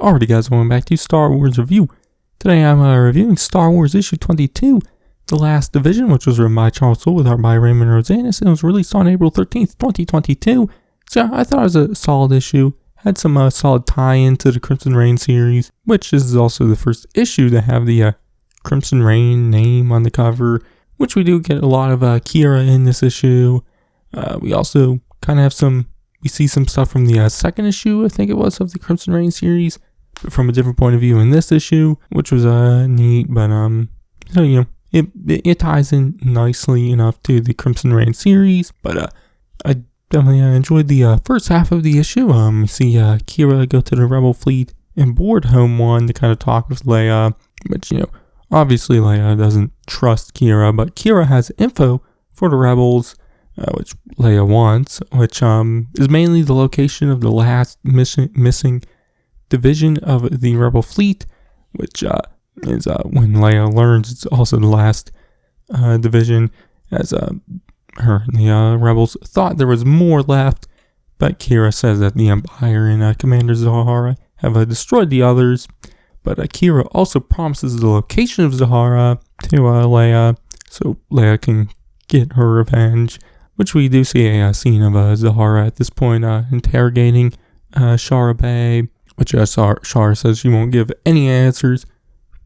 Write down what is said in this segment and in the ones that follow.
Alrighty guys, welcome back to Star Wars Review. Today I'm reviewing Star Wars Issue 22, The Last Division, which was written by Charles Soule with art by Raymond Rosanis, and it was released on April 13th, 2022. So I thought it was a solid issue. Had some solid tie-in to the Crimson Reign series, which is also the first issue to have the Crimson Reign name on the cover, which we do get a lot of Qi'ra in this issue. We also kind of have we see some stuff from the second issue, I think it was, of the Crimson Reign series, but from a different point of view in this issue, which was neat. But so it ties in nicely enough to the Crimson Reign series. But I definitely enjoyed the first half of the issue. We see Qi'ra go to the Rebel fleet and board Home One to kind of talk with Leia, which obviously Leia doesn't trust Qi'ra, but Qi'ra has info for the Rebels, which Leia wants, which is mainly the location of the last missing division of the Rebel fleet, which is when Leia learns it's also the last division, as her and the Rebels thought there was more left, but Qi'ra says that the Empire and Commander Zahara have destroyed the others, but Qi'ra also promises the location of Zahara to Leia, so Leia can get her revenge, which we do see a scene of Zahara at this point interrogating Shara Bay, which Shara says she won't give any answers,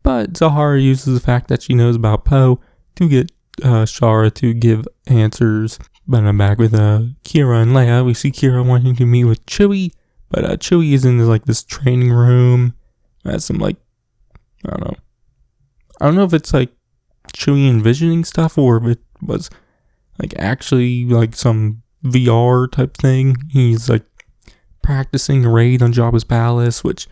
but Zahara uses the fact that she knows about Poe to get Shara to give answers. But I'm back with Qi'ra and Leia. We see Qi'ra wanting to meet with Chewie, but Chewie is in this training room. Has some I don't know if it's Chewie envisioning stuff or if it was actually some VR type thing. He's practicing a raid on Jabba's palace, which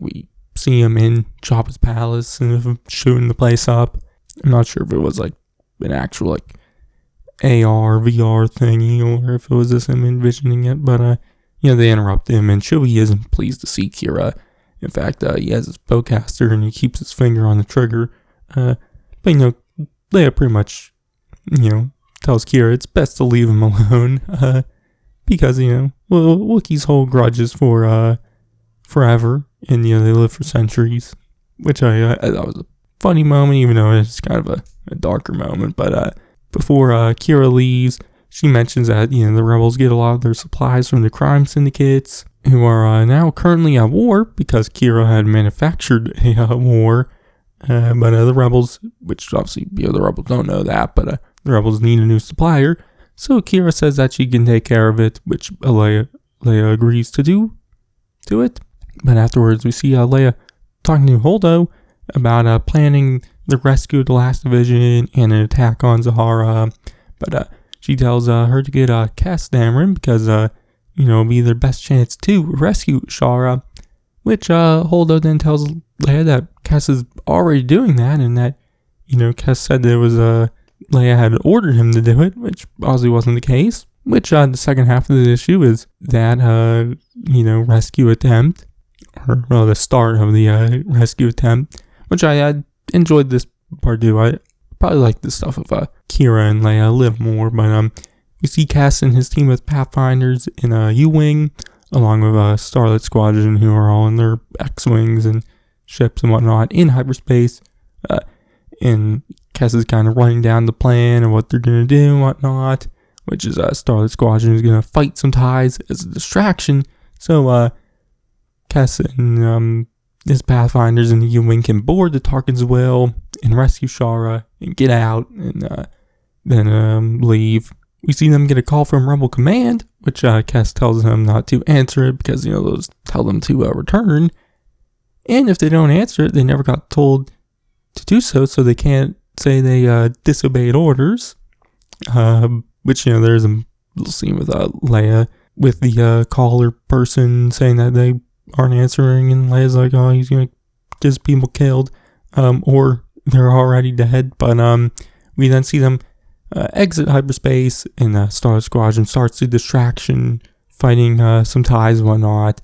we see him in Jabba's palace and shooting the place up. I'm not sure if it was an actual AR VR thingy or if it was just him envisioning it, but they interrupt him and Chewie isn't pleased to see Qi'ra. In fact, he has his bowcaster and he keeps his finger on the trigger, but Leia pretty much tells Qi'ra it's best to leave him alone, because, Wookiees hold grudges for forever, and, they live for centuries, which I thought was a funny moment, even though it's kind of a darker moment. But before Qi'ra leaves, she mentions that, the Rebels get a lot of their supplies from the crime syndicates, who are now currently at war, because Qi'ra had manufactured a war, but the Rebels, which obviously, the Rebels don't know that, but the Rebels need a new supplier, so Qi'ra says that she can take care of it, which Leia agrees to do it. But afterwards, we see Leia talking to Holdo about planning the rescue of the last division and an attack on Zahara. But she tells her to get Cass Dameron because it'll be their best chance to rescue Shara. Which Holdo then tells Leia that Cass is already doing that, and that Cass said there was Leia had ordered him to do it, which obviously wasn't the case. Which the second half of the issue is that rescue attempt, or the start of the rescue attempt, which I enjoyed this part too. I probably like the stuff of Qi'ra and Leia live more, but we see Cass and his team with Pathfinders in a U-Wing, along with Starlit Squadron, who are all in their X-Wings and ships and whatnot in hyperspace, and Cass is kind of running down the plan and what they're going to do and whatnot, which is Starlit Squadron is going to fight some ties as a distraction, so Cass and his Pathfinders and the U-Wing can board the Tarkin's Will and rescue Shara and get out and then leave. We see them get a call from Rebel Command, which Cass tells them not to answer it because, those tell them to return. And if they don't answer it, they never got told to do so they can't say they disobeyed orders. Which, there's a little scene with Leia with the caller person saying that they aren't answering, and Leia's like, oh, he's going to get people killed, or they're already dead. But we then see them exit hyperspace, and Star Squadron starts the distraction, fighting some ties and whatnot,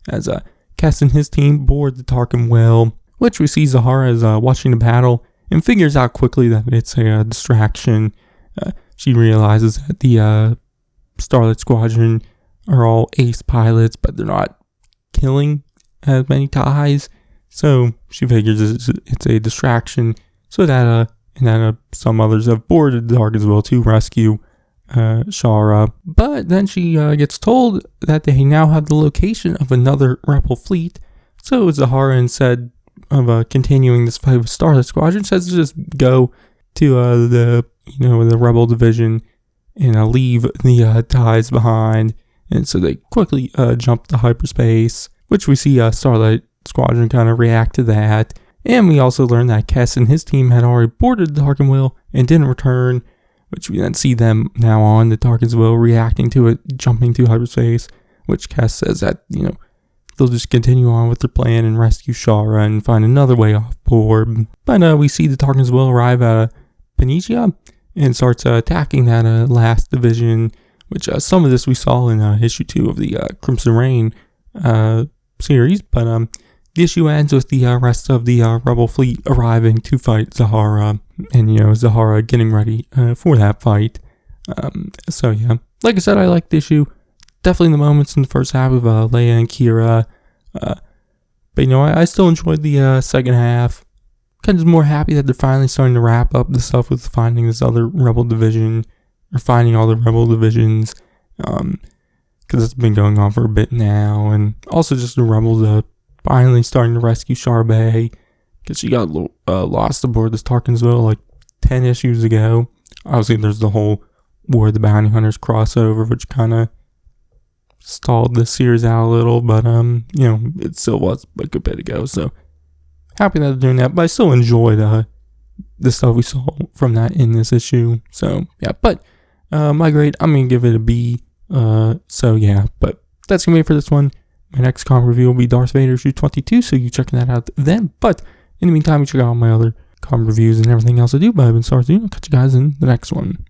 as Cass and his team board the Tarkin Well, which we see Zahara is watching the battle, and figures out quickly that it's a distraction. She realizes that the Starlit Squadron are all ace pilots, but they're not killing as many ties. So she figures it's a distraction. So that some others have boarded the Tarkinsville to rescue Qi'ra. But then she gets told that they now have the location of another rebel fleet. So Zahara, instead of continuing this fight with Starlight Squadron, says to just go to the rebel division and leave the ties behind. And so they quickly jump to hyperspace, which we see Starlight Squadron kind of react to that. And we also learn that Kes and his team had already boarded the Tarkinville and didn't return, which we then see them now on the Tarkinsville reacting to it, jumping to hyperspace, which Kes says that, they'll just continue on with their plan and rescue Qi'ra and find another way off board. But we see the Tarkinsville arrive at Pangaea and starts attacking that last division, which some of this we saw in issue 2 of the Crimson Reign series. But the issue ends with the rest of the rebel fleet arriving to fight Zahara, and Zahara getting ready for that fight. So yeah, like I said, I liked the issue. Definitely the moments in the first half of Leia and Qi'ra, but I still enjoyed the second half. Kind of just more happy that they're finally starting to wrap up the stuff with finding this other rebel division, or finding all the rebel divisions, because it's been going on for a bit now. And also just the rebels finally starting to rescue Charbet, because she got lost aboard this Tarkinsville like 10 issues ago. Obviously there's the whole War of the Bounty Hunters crossover, which kind of stalled the series out a little, but it still was a good bit ago. So happy that they're doing that, but I still enjoyed the stuff we saw from that in this issue. So yeah, but my grade, I'm gonna give it a B. So yeah, but that's gonna be it for this one. My next comic review will be Darth Vader issue 22, so you check that out then. But in the meantime, you check out my other comic reviews and everything else I do. But I've been Star Soule. I'll catch you guys in the next one.